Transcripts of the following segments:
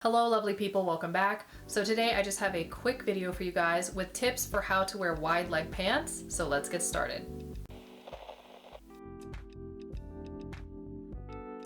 Hello lovely people, welcome back. So today I just have a quick video for you guys with tips for how to wear wide leg pants. So let's get started.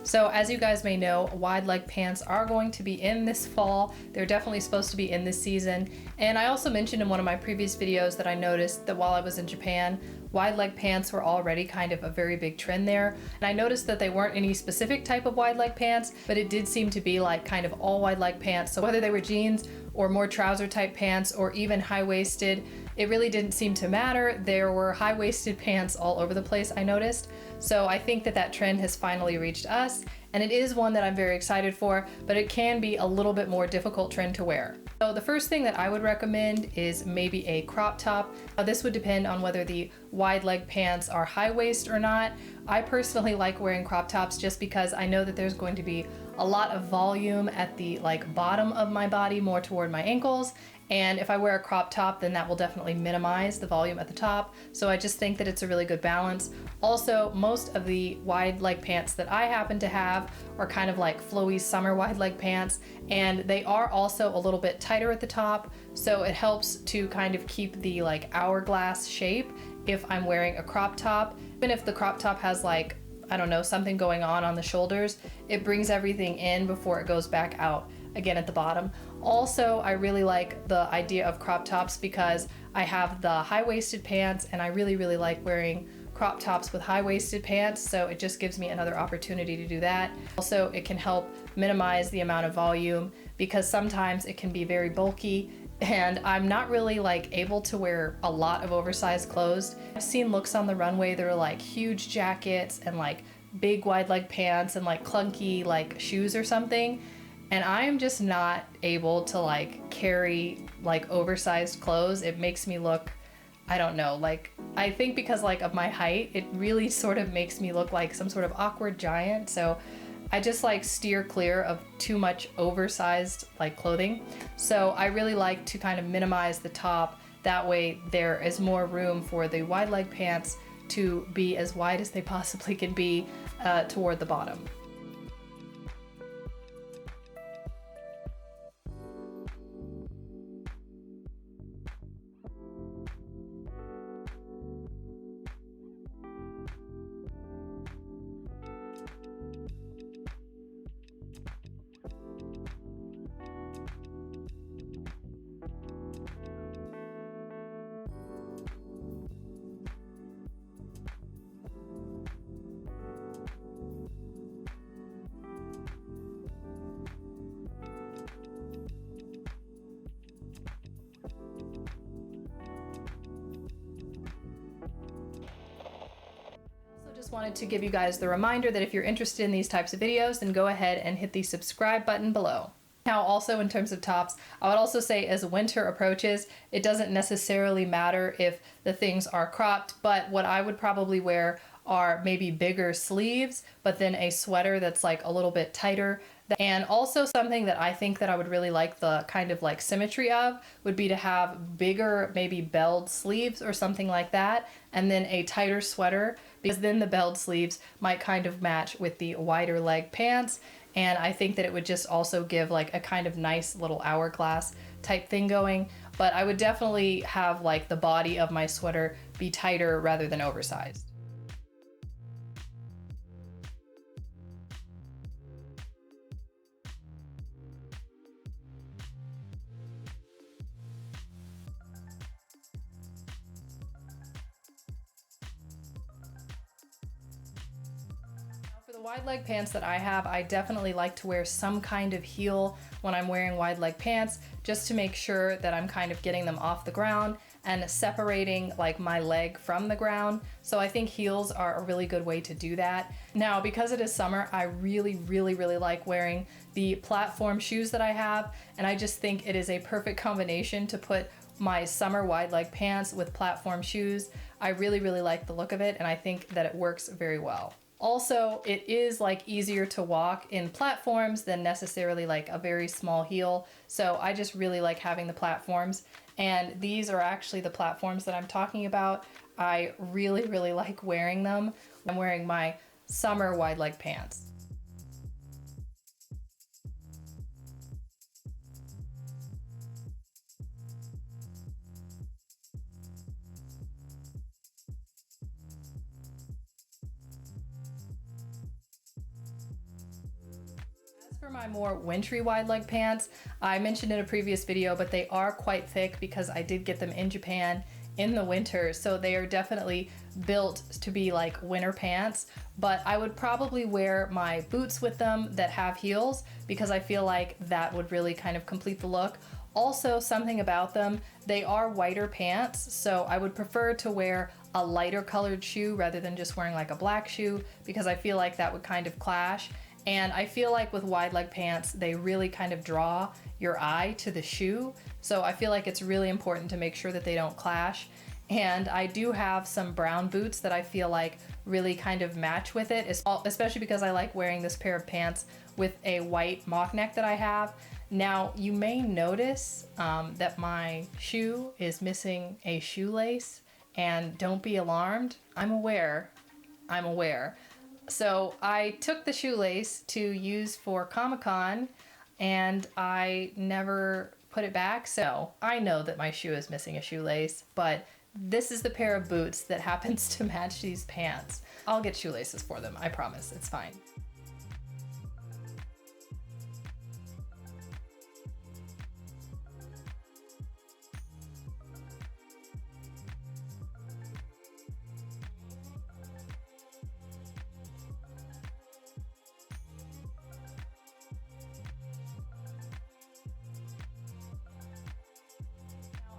So as you guys may know, wide leg pants are going to be in this fall. They're definitely supposed to be in this season. And I also mentioned in one of my previous videos that I noticed that while I was in Japan, wide leg pants were already kind of a very big trend there. And I noticed that they weren't any specific type of wide leg pants, but it did seem to be like kind of all wide leg pants. So whether they were jeans or more trouser type pants or even high-waisted, it really didn't seem to matter. There were high-waisted pants all over the place, I noticed. So I think that that trend has finally reached us, and it is one that I'm very excited for, but it can be a little bit more difficult trend to wear. So the first thing that I would recommend is maybe a crop top. Now, this would depend on whether the wide leg pants are high waist or not. I personally like wearing crop tops just because I know that there's going to be a lot of volume at the bottom of my body, more toward my ankles. And if I wear a crop top, then that will definitely minimize the volume at the top. So I just think that it's a really good balance. Also, most of the wide leg pants that I happen to have are kind of like flowy summer wide leg pants, and they are also a little bit tighter at the top. So it helps to kind of keep the hourglass shape if I'm wearing a crop top. Even if the crop top has I don't know, something going on the shoulders, it brings everything in before it goes back out again at the bottom. Also, I really like the idea of crop tops because I have the high-waisted pants, and I really like wearing crop tops with high-waisted pants, so it just gives me another opportunity to do that. Also, it can help minimize the amount of volume because sometimes it can be very bulky, and I'm not really able to wear a lot of oversized clothes. I've seen looks on the runway that are huge jackets and big wide leg pants and clunky shoes or something, and I am just not able to carry oversized clothes. It makes me look, I don't know, I think because of my height, it really sort of makes me look like some sort of awkward giant. So I just steer clear of too much oversized clothing. So I really like to kind of minimize the top. That way there is more room for the wide leg pants to be as wide as they possibly can be toward the bottom. Wanted to give you guys the reminder that if you're interested in these types of videos, then go ahead and hit the subscribe button below. Now, also in terms of tops, I would also say as winter approaches, it doesn't necessarily matter if the things are cropped, but what I would probably wear are maybe bigger sleeves, but then a sweater that's a little bit tighter. And also something that I think that I would really like the kind of symmetry of would be to have bigger, maybe belled sleeves or something like that, and then a tighter sweater, because then the belled sleeves might kind of match with the wider leg pants. And I think that it would just also give a kind of nice little hourglass type thing going. But I would definitely have the body of my sweater be tighter rather than oversized. For the wide leg pants that I have, I definitely like to wear some kind of heel when I'm wearing wide leg pants, just to make sure that I'm kind of getting them off the ground and separating my leg from the ground. So I think heels are a really good way to do that. Now, because it is summer, I really like wearing the platform shoes that I have, and I just think it is a perfect combination to put my summer wide leg pants with platform shoes. I really like the look of it, and I think that it works very well. Also, it is easier to walk in platforms than necessarily a very small heel. So I just really like having the platforms. And these are actually the platforms that I'm talking about. I really like wearing them. I'm wearing my summer wide leg pants. For my more wintry wide leg pants, I mentioned in a previous video, but they are quite thick because I did get them in Japan in the winter, so they are definitely built to be like winter pants. But I would probably wear my boots with them that have heels because I feel like that would really kind of complete the look. Also, something about them, they are whiter pants, so I would prefer to wear a lighter colored shoe rather than just wearing like a black shoe because I feel like that would kind of clash. And I feel like with wide leg pants, they really kind of draw your eye to the shoe. So I feel like it's really important to make sure that they don't clash. And I do have some brown boots that I feel like really kind of match with it, especially because I like wearing this pair of pants with a white mock neck that I have. Now, you may notice that my shoe is missing a shoelace, and don't be alarmed. I'm aware. So I took the shoelace to use for Comic-Con and I never put it back. So I know that my shoe is missing a shoelace, but this is the pair of boots that happens to match these pants. I'll get shoelaces for them, I promise, it's fine.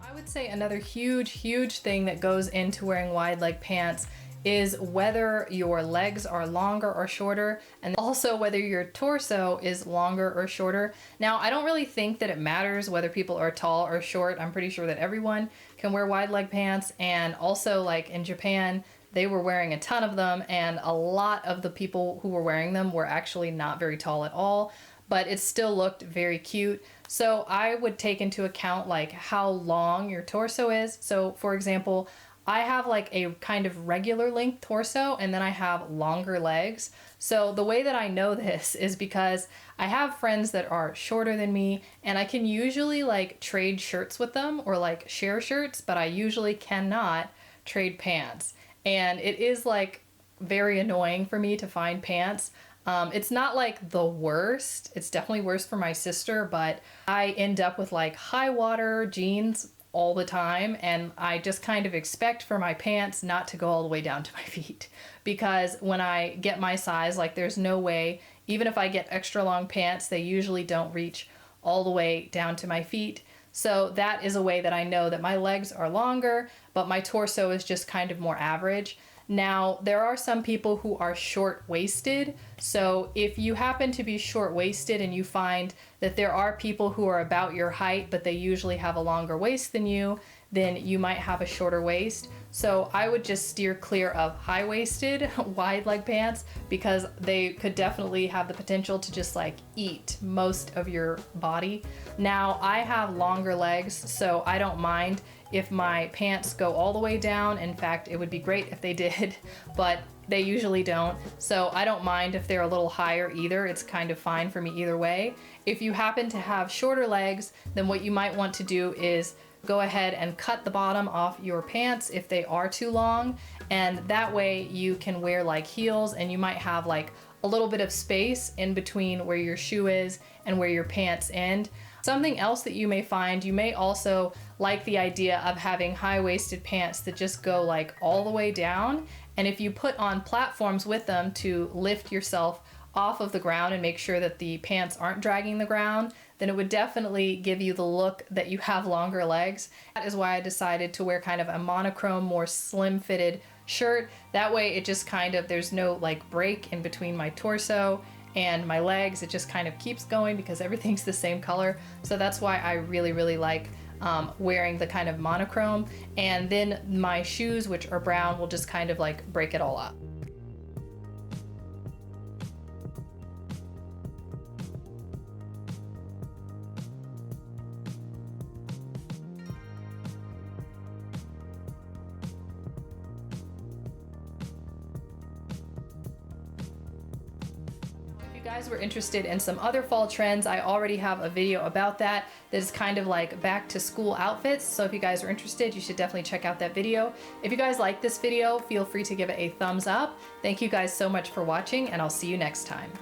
I would say another huge thing that goes into wearing wide leg pants is whether your legs are longer or shorter, and also whether your torso is longer or shorter. Now, I don't really think that it matters whether people are tall or short. I'm pretty sure that everyone can wear wide leg pants, and also like in Japan, they were wearing a ton of them, and a lot of the people who were wearing them were actually not very tall at all, but it still looked very cute. So I would take into account like how long your torso is. So for example, I have like a kind of regular length torso and then I have longer legs. So the way that I know this is because I have friends that are shorter than me and I can usually like trade shirts with them or like share shirts, but I usually cannot trade pants. And it is like very annoying for me to find pants. It's not like the worst. It's definitely worse for my sister, but I end up with like high water jeans all the time, and I just kind of expect for my pants not to go all the way down to my feet, because when I get my size, like there's no way, even if I get extra long pants, they usually don't reach all the way down to my feet. So that is a way that I know that my legs are longer, but my torso is just kind of more average. Now, there are some people who are short-waisted, so if you happen to be short-waisted and you find that there are people who are about your height, but they usually have a longer waist than you, then you might have a shorter waist. So I would just steer clear of high-waisted wide leg pants because they could definitely have the potential to just like eat most of your body. Now, I have longer legs, so I don't mind if my pants go all the way down. In fact, it would be great if they did, but they usually don't. So I don't mind if they're a little higher either. It's kind of fine for me either way. If you happen to have shorter legs, then what you might want to do is go ahead and cut the bottom off your pants if they are too long, and that way you can wear like heels and you might have like a little bit of space in between where your shoe is and where your pants end. Something else that you may find, you may also like the idea of having high-waisted pants that just go like all the way down, and if you put on platforms with them to lift yourself off of the ground and make sure that the pants aren't dragging the ground, then it would definitely give you the look that you have longer legs. That is why I decided to wear kind of a monochrome, more slim-fitted shirt. That way it just kind of, there's no like break in between my torso and my legs. It just kind of keeps going because everything's the same color. So that's why I really like wearing the kind of monochrome. And then my shoes, which are brown, will just kind of like break it all up. Guys were interested in some other fall trends, I already have a video about that is kind of like back to school outfits. So if you guys are interested, you should definitely check out that video. If you guys like this video, feel free to give it a thumbs up. Thank you guys so much for watching, and I'll see you next time.